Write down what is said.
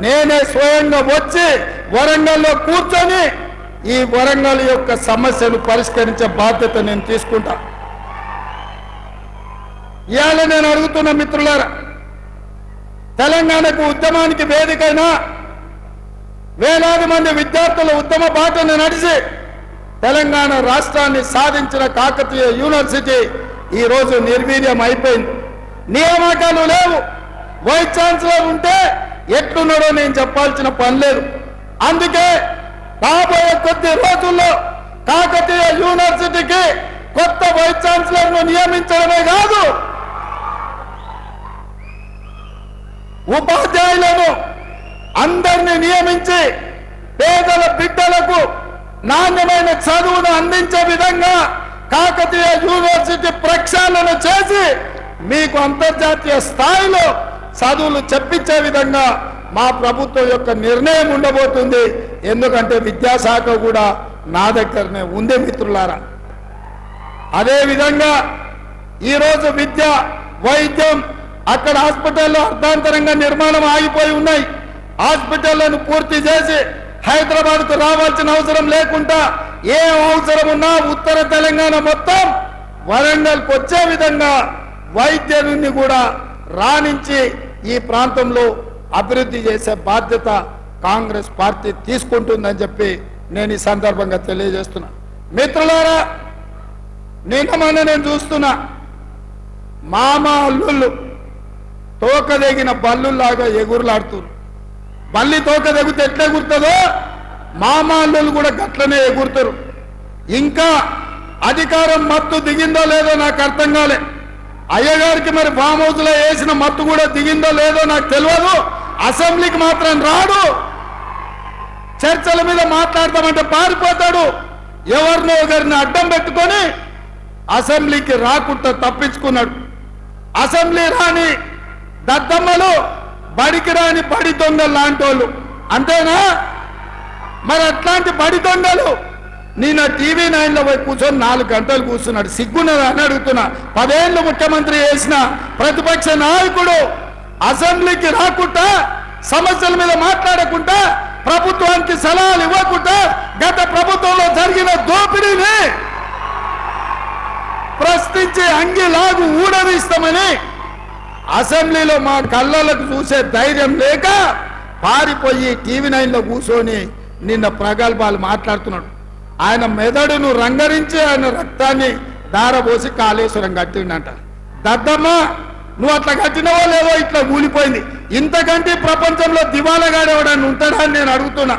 నేనే స్వయంగా వచ్చి వరంగల్లో కూర్చొని ఈ వరంగల్ యొక్క సమస్యను పరిష్కరించే బాధ్యత నేను తీసుకుంటా. ఇవాళ నేను అడుగుతున్న మిత్రులారా, తెలంగాణకు ఉద్యమానికి వేదికైనా వేలాది మంది విద్యార్థుల ఉద్యమ బాటను నడిచి తెలంగాణ రాష్ట్రాన్ని సాధించిన కాకతీయ యూనివర్సిటీ ఈరోజు నిర్వీర్యం అయిపోయింది. నియామకాలు లేవు. వైస్ ఛాన్సలర్ ఉంటే ఎట్లున్నాడో నేను చెప్పాల్సిన పని లేదు. అందుకే రాబోయే కొద్ది రోజుల్లో కాకతీయ యూనివర్సిటీకి కొత్త వైస్ ఛాన్సలర్ను నియమించడమే కాదు, ఉపాధ్యాయులను అందరినీ నియమించి పేదల బిడ్డలకు నాణ్యమైన చదువును అందించే విధంగా కాకతీయ యూనివర్సిటీ ప్రక్షాళన చేసి మీకు అంతర్జాతీయ స్థాయిలో చదువులు చెప్పించే విధంగా మా ప్రభుత్వం యొక్క నిర్ణయం ఉండబోతుంది. ఎందుకంటే విద్యాశాఖ కూడా నా దగ్గరనే ఉంది మిత్రులారా. అదేవిధంగా ఈరోజు విద్య, వైద్యం, అక్కడ హాస్పిటల్లో అర్ధాంతరంగా నిర్మాణం ఆగిపోయి ఉన్నాయి. హాస్పిటళ్లను పూర్తి చేసి హైదరాబాద్కు రావాల్సిన అవసరం లేకుండా ఏ అవసరం ఉన్నా ఉత్తర తెలంగాణ మొత్తం వరంగల్కి వచ్చే విధంగా వైద్యుని కూడా రాణించి ఈ ప్రాంతంలో అభివృద్ధి చేసే బాధ్యత కాంగ్రెస్ పార్టీ తీసుకుంటుందని చెప్పి నేను ఈ సందర్భంగా తెలియజేస్తున్నా. మిత్రులారా, నిన్న నేను చూస్తున్నా మామ అల్లుళ్ళు తోకదెగిన బల్లులాగా ఎగురులాడుతున్నారు. బల్లి తోక తెగితే ఎట్లా ఎగురుతుందో మామ అల్లుళ్ళు కూడా గట్లనే ఎగురుతారు. ఇంకా అధికారం మత్తు దిగిందో లేదో నాకు అర్థం కాలే. అయ్యగారికి మరి ఫామ్ హౌస్ లో వేసిన మత్తు కూడా దిగిందో లేదో నాకు తెలియదు. అసెంబ్లీకి మాత్రం రాడు. చర్చల మీద మాట్లాడతామంటే పారిపోతాడు. ఎవరినో ఒకరిని అడ్డం పెట్టుకొని అసెంబ్లీకి రాకుండా తప్పించుకున్నాడు. అసెంబ్లీ రాని దద్దమ్మలు, బడికి రాని బడి దొంగలు లాంటి వాళ్ళు అంతేనా? మరి అట్లాంటి బడి దొంగలు నిన్న టీవీ 9లో పోయి కూర్చొని 4 గంటలు కూర్చున్నాడు. సిగ్గున్నది అని అడుగుతున్నా. 10 ఏళ్ళు ముఖ్యమంత్రి చేసిన ప్రతిపక్ష నాయకుడు అసెంబ్లీకి రాకుండా, సమస్యల మీద మాట్లాడకుండా, ప్రభుత్వానికి సలహాలు ఇవ్వకుండా గత ప్రభుత్వంలో జరిగిన దోపిడీని ప్రశ్నించి అంగిలాగు ఊడదీస్తామని అసెంబ్లీలో మా కళ్ళలకు చూసే ధైర్యం లేక పారిపోయి టీవీ 9లో కూర్చొని నిన్న ప్రగల్భాలు మాట్లాడుతున్నాడు. ఆయన మెదడును రంగరించి ఆయన రక్తాన్ని దారబోసి కాళేశ్వరం కట్టిండంట. దద్దమ్మ, నువ్వు అట్లా కట్టినవో లేదో ఇట్లా కూలిపోయింది. ఇంతకంటే ప్రపంచంలో దివాలగాడేవాడని ఉంటాడా అని నేను అడుగుతున్నా.